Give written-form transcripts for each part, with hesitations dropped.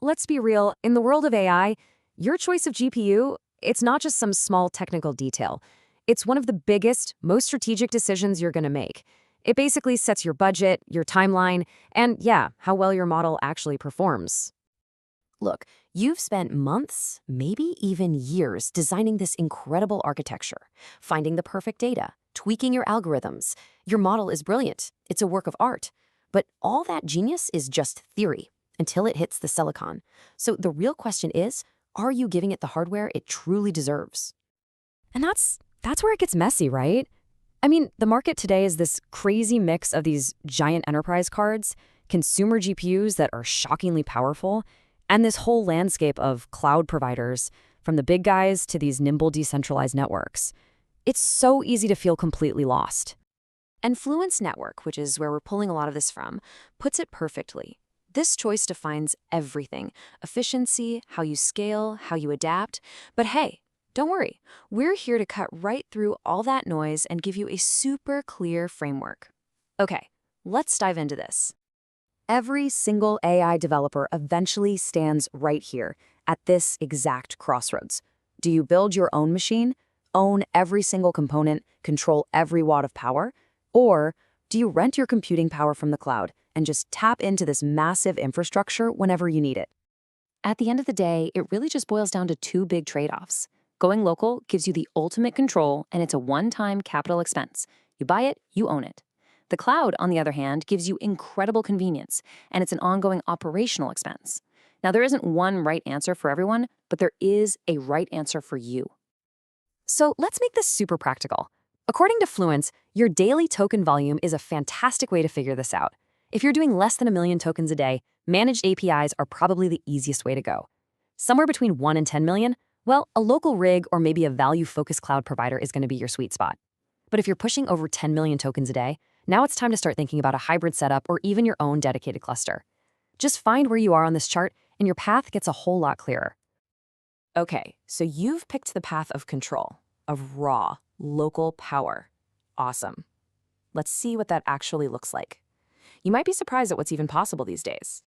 let's be real, in the world of AI, your choice of GPU, it's not just some small technical detail. It's one of the biggest, most strategic decisions you're going to make. It basically sets your budget, your timeline, and yeah, how well your model actually performs. Look, you've spent months, maybe even years, designing this incredible architecture, finding the perfect data, tweaking your algorithms. Your model is brilliant. It's a work of art. But all that genius is just theory until it hits the silicon. So the real question is, are you giving it the hardware it truly deserves? And that's where it gets messy, right? I mean, the market today is this crazy mix of these giant enterprise cards, consumer GPUs that are shockingly powerful, and this whole landscape of cloud providers, from the big guys to these nimble decentralized networks. It's so easy to feel completely lost. And Fluence Network, which is where we're pulling a lot of this from, puts it perfectly. This choice defines everything: efficiency, how you scale, how you adapt. But hey, don't worry, we're here to cut right through all that noise and give you a super clear framework. Okay, let's dive into this. Every single AI developer eventually stands right here at this exact crossroads. Do you build your own machine, own every single component, control every watt of power? Or do you rent your computing power from the cloud and just tap into this massive infrastructure whenever you need it? At the end of the day, it really just boils down to two big trade-offs. Going local gives you the ultimate control, and it's a one-time capital expense. You buy it, you own it. The cloud, on the other hand, gives you incredible convenience, and it's an ongoing operational expense. Now, there isn't one right answer for everyone, but there is a right answer for you. So let's make this super practical. According to Fluence, your daily token volume is a fantastic way to figure this out. If you're doing less than 1 million tokens a day, managed APIs are probably the easiest way to go. Somewhere between 1 and 10 million, well, a local rig or maybe a value-focused cloud provider is going to be your sweet spot. But if you're pushing over 10 million tokens a day, now it's time to start thinking about a hybrid setup or even your own dedicated cluster. Just find where you are on this chart, and your path gets a whole lot clearer. Okay, so you've picked the path of control, of raw, local power. Awesome. Let's see what that actually looks like. You might be surprised at what's even possible these days.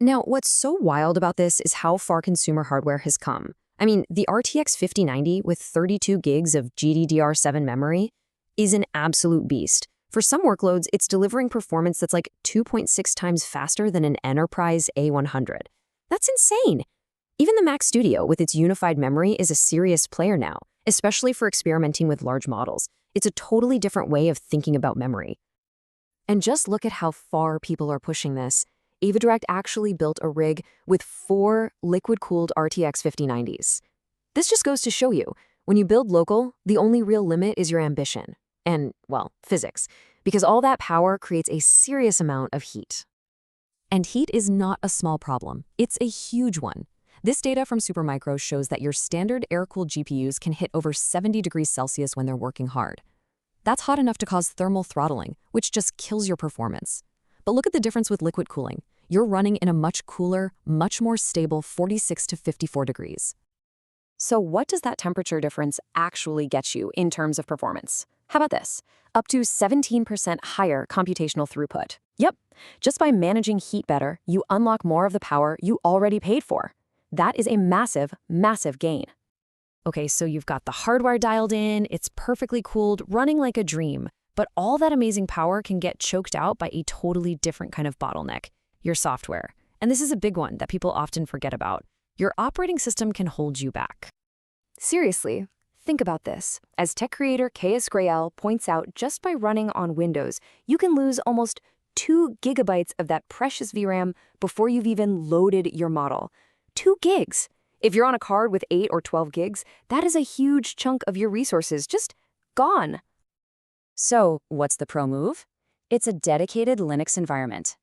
Now, what's so wild about this is how far consumer hardware has come. I mean, the RTX 5090 with 32 gigs of GDDR7 memory is an absolute beast. For some workloads, it's delivering performance that's like 2.6 times faster than an enterprise A100. That's insane! Even the Mac Studio with its unified memory is a serious player now, especially for experimenting with large models. It's a totally different way of thinking about memory. And just look at how far people are pushing this. AvaDirect actually built a rig with 4 liquid-cooled RTX 5090s. This just goes to show you, when you build local, the only real limit is your ambition. And, well, physics, because all that power creates a serious amount of heat. And heat is not a small problem. It's a huge one. This data from Supermicro shows that your standard air-cooled GPUs can hit over 70 degrees Celsius when they're working hard. That's hot enough to cause thermal throttling, which just kills your performance. But look at the difference with liquid cooling. You're running in a much cooler, much more stable 46 to 54 degrees. So what does that temperature difference actually get you in terms of performance? How about this? Up to 17% higher computational throughput. Yep, just by managing heat better, you unlock more of the power you already paid for. That is a massive, massive gain. Okay, so you've got the hardware dialed in, it's perfectly cooled, running like a dream, but all that amazing power can get choked out by a totally different kind of bottleneck, your software. And this is a big one that people often forget about. Your operating system can hold you back. Seriously, think about this. As tech creator K.S. Grael points out, just by running on Windows, you can lose almost 2 gigabytes of that precious VRAM before you've even loaded your model. 2 gigs! If you're on a card with 8 or 12 gigs, that is a huge chunk of your resources just gone. So, what's the pro move? It's a dedicated Linux environment.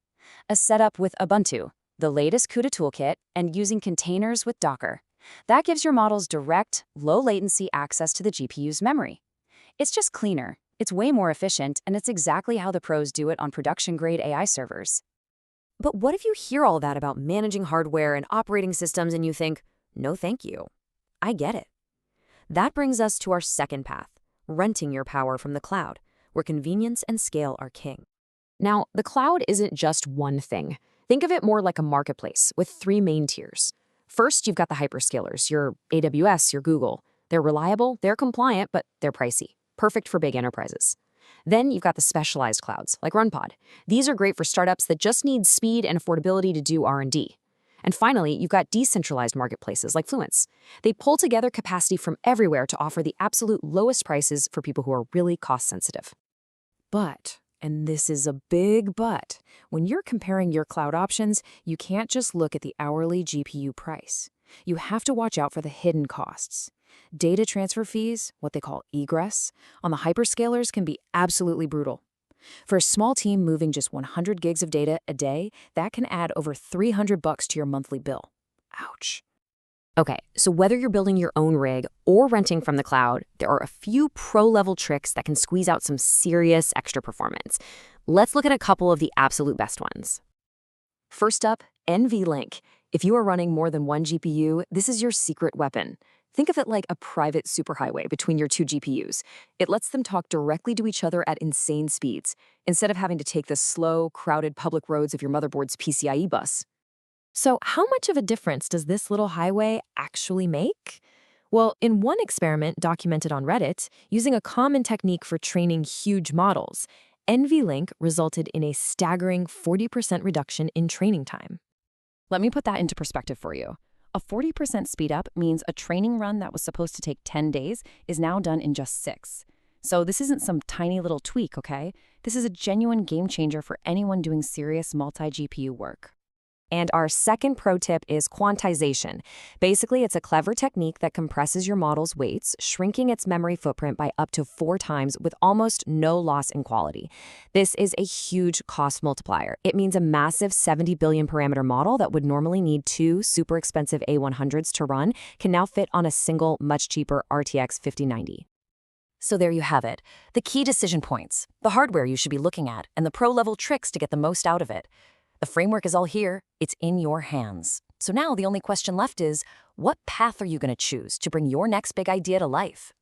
A setup with Ubuntu, the latest CUDA toolkit, and using containers with Docker. That gives your models direct, low-latency access to the GPU's memory. It's just cleaner, it's way more efficient, and it's exactly how the pros do it on production-grade AI servers. But what if you hear all that about managing hardware and operating systems and you think, no thank you. I get it. That brings us to our second path, renting your power from the cloud, where convenience and scale are king. Now, the cloud isn't just one thing. Think of it more like a marketplace with three main tiers. First, you've got the hyperscalers, your AWS, your Google. They're reliable, they're compliant, but they're pricey. Perfect for big enterprises. Then you've got the specialized clouds, like RunPod. These are great for startups that just need speed and affordability to do R&D. And finally, you've got decentralized marketplaces like Fluence. They pull together capacity from everywhere to offer the absolute lowest prices for people who are really cost-sensitive. But, and this is a big but, when you're comparing your cloud options, you can't just look at the hourly GPU price. You have to watch out for the hidden costs. Data transfer fees, what they call egress, on the hyperscalers can be absolutely brutal. For a small team moving just 100 gigs of data a day, that can add over $300 to your monthly bill. Ouch. Okay, so whether you're building your own rig or renting from the cloud, there are a few pro-level tricks that can squeeze out some serious extra performance. Let's look at a couple of the absolute best ones. First up, NVLink. If you are running more than one GPU, this is your secret weapon. Think of it like a private superhighway between your two GPUs. It lets them talk directly to each other at insane speeds, instead of having to take the slow, crowded public roads of your motherboard's PCIe bus. So how much of a difference does this little highway actually make? Well, in one experiment documented on Reddit, using a common technique for training huge models, NVLink resulted in a staggering 40% reduction in training time. Let me put that into perspective for you. A 40% speed up means a training run that was supposed to take 10 days is now done in just 6. So this isn't some tiny little tweak, okay? This is a genuine game changer for anyone doing serious multi-GPU work. And our second pro tip is quantization. Basically, it's a clever technique that compresses your model's weights, shrinking its memory footprint by up to 4 times with almost no loss in quality. This is a huge cost multiplier. It means a massive 70 billion parameter model that would normally need 2 super expensive A100s to run can now fit on a single, much cheaper RTX 5090. So there you have it, the key decision points, the hardware you should be looking at, and the pro-level tricks to get the most out of it. The framework is all here, it's in your hands. So now the only question left is, what path are you going to choose to bring your next big idea to life?